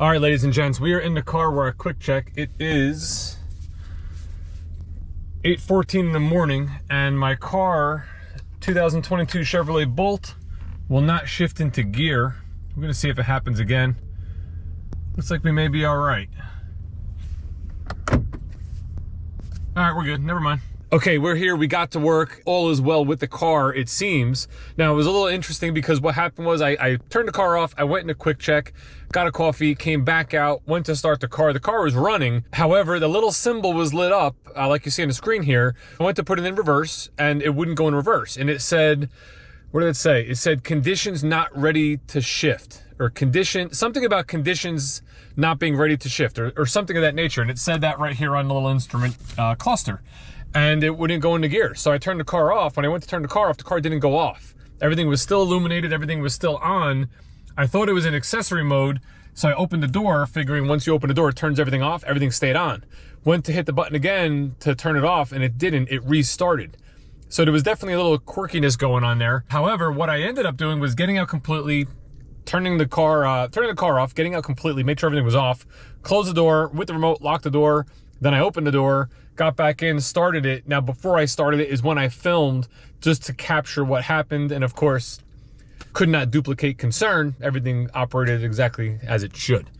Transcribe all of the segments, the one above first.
All right, ladies and gents, we are in the car. We're at Quick Check. It is 8:14 in the morning, and my car, 2022 Chevrolet Bolt, will not shift into gear. We're gonna see if it happens again. Looks like we may be all right. All right, we're good, never mind. Okay, we're here, we got to work. All is well with the car, it seems. Now, it was a little interesting because what happened was I turned the car off, I went into Quick Check, got a coffee, came back out, went to start the car. The car was running. However, the little symbol was lit up, like you see on the screen here. I went to put it in reverse and it wouldn't go in reverse. And it said, what did it say? It said conditions not ready to shift, or something about conditions not being ready to shift, or something of that nature. And it said that right here on the little instrument cluster. And it wouldn't go into gear. So I turned the car off. When I went to turn the car off, the car didn't go off. Everything was still illuminated, everything was still on. I thought it was in accessory mode, so I opened the door, figuring once you open the door, it turns everything off, everything stayed on. Went to hit the button again to turn it off, and it didn't, it restarted. So there was definitely a little quirkiness going on there. However, what I ended up doing was getting out completely, turning the car off, getting out completely, made sure everything was off, closed the door with the remote, locked the door, then I opened the door, got back in, started it. Now, before I started it is when I filmed just to capture what happened. And of course, could not duplicate concern. Everything operated exactly as it should.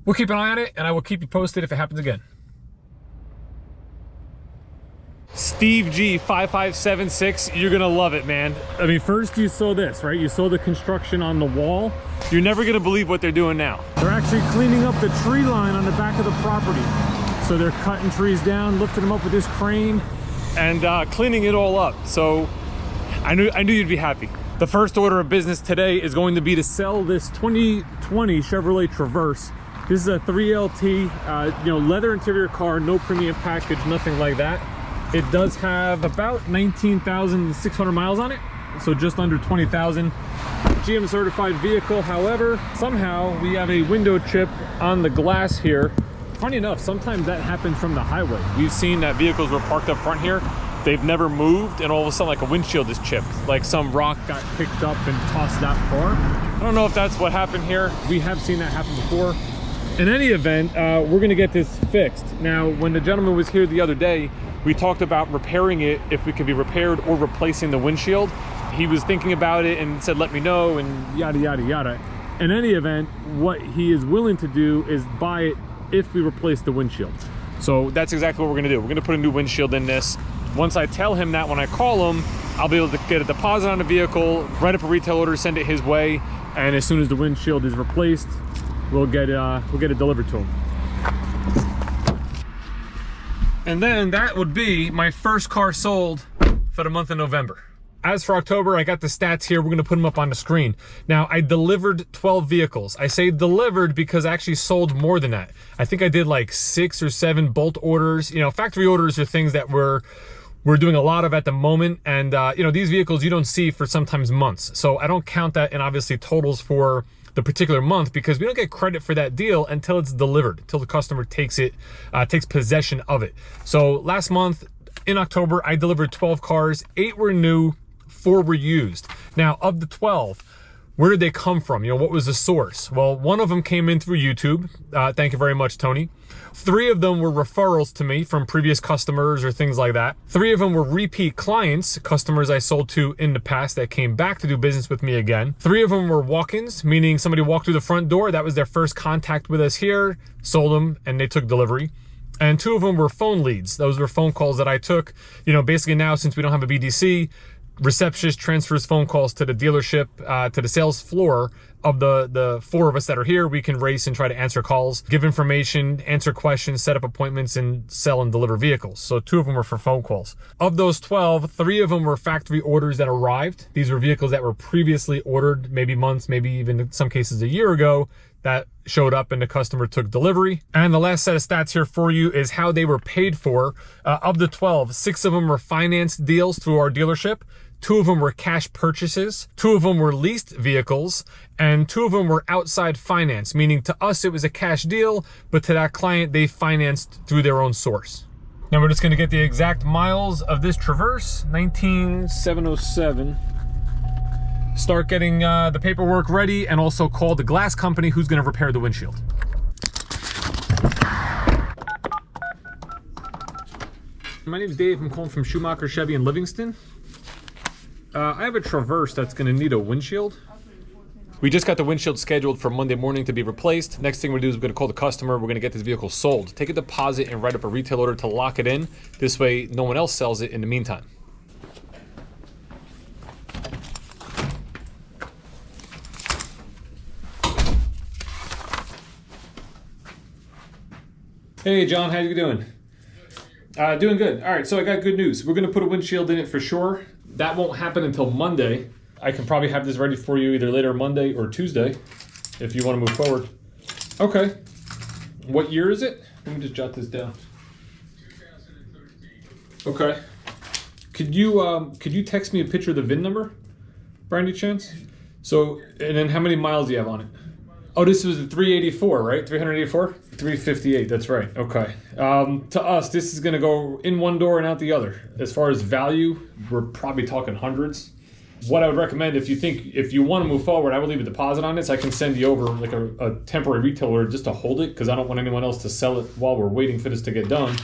We'll keep an eye on it and I will keep you posted if it happens again. Steve G 5576, you're gonna love it, man. I mean, first you saw this, right? You saw the construction on the wall. You're never gonna believe what they're doing now. They're actually cleaning up the tree line on the back of the property. So they're cutting trees down, lifting them up with this crane, and cleaning it all up. So I knew you'd be happy. The first order of business today is going to be to sell this 2020 Chevrolet Traverse. This is a 3LT, leather interior car, no premium package, nothing like that. It does have about 19,600 miles on it, so just under 20,000. GM certified vehicle. However, somehow we have a window chip on the glass here. Funny enough, sometimes that happens from the highway. We've seen that vehicles were parked up front here, they've never moved, and all of a sudden like a windshield is chipped, like some rock got picked up and tossed that far. I don't know if that's what happened here. We have seen that happen before. In any event, we're gonna get this fixed. Now, when the gentleman was here the other day, we talked about repairing it, if it could be repaired, or replacing the windshield. He was thinking about it and said, let me know, and yada, yada, yada. In any event, what he is willing to do is buy it if we replace the windshield. So that's exactly what we're gonna do. We're gonna put a new windshield in this. Once I tell him that, when I call him, I'll be able to get a deposit on the vehicle, write up a retail order, send it his way, and as soon as the windshield is replaced, we'll get it delivered to him. And then that would be my first car sold for the month of November. As for October, I got the stats here. We're gonna put them up on the screen. Now, I delivered 12 vehicles. I say delivered because I actually sold more than that. I think I did like 6 or 7 Bolt orders. You know, factory orders are things that we're doing a lot of at the moment. And these vehicles you don't see for sometimes months. So I don't count that in obviously totals for the particular month, because we don't get credit for that deal until it's delivered, until the customer takes possession of it. So last month in October, I delivered 12 cars, 8 were new, 4 were used. Now, of the 12, where did they come from? You know, what was the source? Well, one of them came in through YouTube. Thank you very much, Tony. 3 of them were referrals to me from previous customers or things like that. 3 of them were repeat clients, customers I sold to in the past that came back to do business with me again. 3 of them were walk-ins, meaning somebody walked through the front door. That was their first contact with us here, sold them, and they took delivery. And 2 of them were phone leads. Those were phone calls that I took. You know, basically now, since we don't have a BDC, receptionist transfers phone calls to the dealership, to the sales floor of the 4 of us that are here. We can race and try to answer calls, give information, answer questions, set up appointments, and sell and deliver vehicles. So 2 of them were for phone calls. Of those 12, 3 of them were factory orders that arrived. These were vehicles that were previously ordered, maybe months, maybe even in some cases a year ago, that showed up and the customer took delivery. And the last set of stats here for you is how they were paid for. Of the 12, 6 of them were finance deals through our dealership. 2 of them were cash purchases, 2 of them were leased vehicles, and 2 of them were outside finance, meaning to us it was a cash deal, but to that client they financed through their own source. Now we're just gonna get the exact miles of this Traverse, 19,707. start getting the paperwork ready, and also call the glass company who's going to repair the windshield. My name is Dave. I'm calling from Schumacher Chevy in Livingston. I have a Traverse that's going to need a windshield. We just got the windshield scheduled for Monday morning to be replaced. Next thing we're going to do is we're going to call the customer. We're going to get this vehicle sold. Take a deposit and write up a retail order to lock it in. This way, no one else sells it in the meantime. Hey, John, how you doing? Doing good. All right, so I got good news. We're going to put a windshield in it for sure. That won't happen until Monday. I can probably have this ready for you either later Monday or Tuesday if you want to move forward. Okay. What year is it? Let me just jot this down. 2013. Okay. Could you text me a picture of the VIN number by any chance? So, and then how many miles do you have on it? Oh, this was a 384, right? 384? 358, that's right. Okay. To us, this is going to go in one door and out the other. As far as value, we're probably talking hundreds. What I would recommend, if you want to move forward, I would leave a deposit on this. I can send you over like a temporary retail order just to hold it, because I don't want anyone else to sell it while we're waiting for this to get done.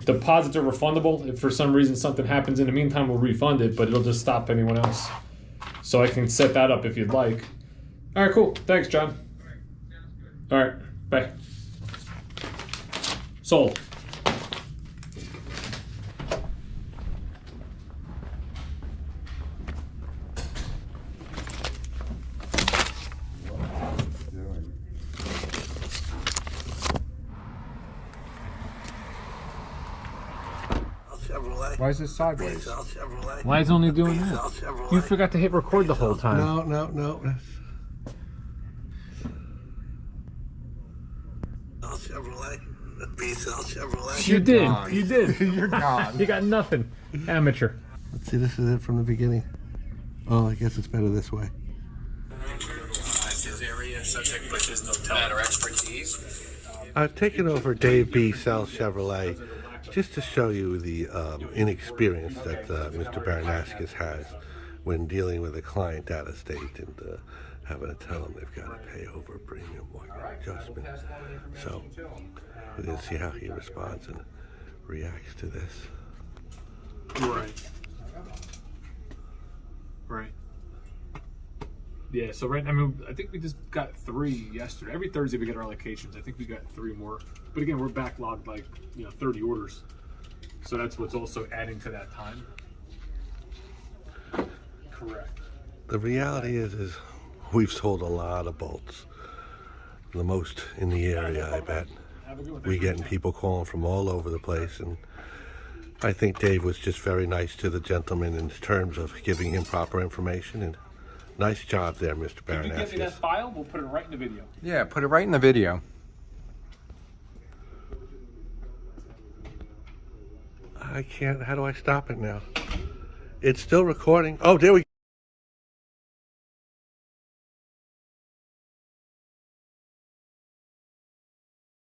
Deposits are refundable. If for some reason something happens in the meantime, we'll refund it, but it'll just stop anyone else. So I can set that up if you'd like. All right, cool. Thanks, John. All right, bye. Sold. Why is this sideways? Why is it only doing that? You forgot to hit record the whole time. No. You did. You did. You're gone. You got nothing. Amateur. Let's see, this is it from the beginning. Oh, I guess it's better this way. I've taken over Dave B. Sells Chevrolet just to show you the inexperience that Mr. Baranakis has when dealing with a client out of state and having to tell them they've got to pay over a premium mortgage adjustment. So we're going to see how he responds and reacts to this. Right. Yeah, so I think we just got 3 yesterday. Every Thursday we get our allocations. I think we got 3 more. But again, we're backlogged like 30 orders. So that's what's also adding to that time. Correct. The reality is we've sold a lot of bolts. The most in the area, I bet. We're getting people calling from all over the place, and I think Dave was just very nice to the gentleman in terms of giving him proper information, and nice job there, Mr. Baranakis. If you give me that file, we'll put it right in the video. Yeah, put it right in the video. I can't. How do I stop it now? It's still recording. Oh, there we go.